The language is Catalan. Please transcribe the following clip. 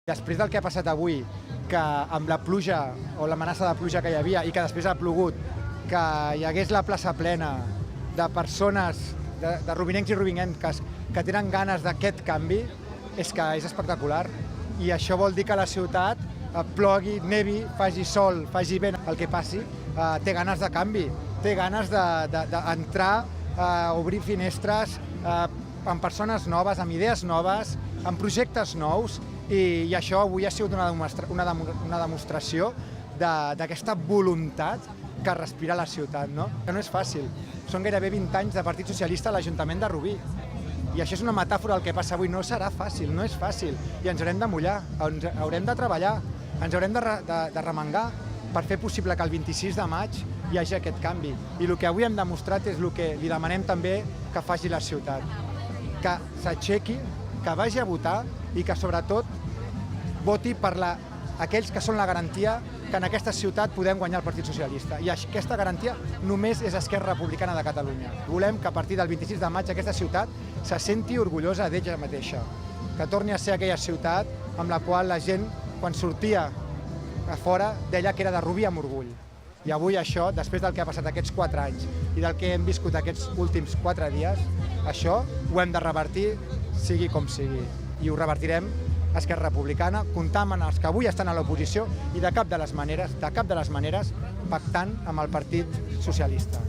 Després del que ha passat avui, que amb la pluja o l'amenaça de pluja que hi havia i que després ha plogut, que hi hagués la plaça plena de persones, de rubinencs i rubinenques que tenen ganes d'aquest canvi, és que és espectacular. I això vol dir que la ciutat plogui, nevi, faci sol, faci vent, el que passi, té ganes de canvi, té ganes d'entrar, obrir finestres amb persones noves, amb idees noves, amb projectes nous, i això avui ha sigut una demostració d'aquesta voluntat que respira la ciutat, no? Que no és fàcil. Són gairebé 20 anys de Partit Socialista a l'Ajuntament de Rubí. I això és una metàfora del que passa avui. No serà fàcil, no és fàcil. I ens haurem de mullar, ens haurem de treballar, ens haurem de remengar per fer possible que el 26 de maig hi hagi aquest canvi. I el que avui hem demostrat és el que li demanem també que faci la ciutat. Que s'aixequi, que vagi a votar i que sobretot voti per aquells que són la garantia que en aquesta ciutat podem guanyar el Partit Socialista. I aquesta garantia només és Esquerra Republicana de Catalunya. Volem que a partir del 26 de maig aquesta ciutat se senti orgullosa d'ella mateixa, que torni a ser aquella ciutat amb la qual la gent, quan sortia a fora, deia que era de Rubí amb orgull. I avui això, després del que ha passat aquests 4 anys i del que hem viscut aquests últims 4 dies, això ho hem de revertir, sigui com sigui. I ho revertirem a Esquerra Republicana, comptant amb els que avui estan a l'oposició i de cap de les maneres pactant amb el Partit Socialista.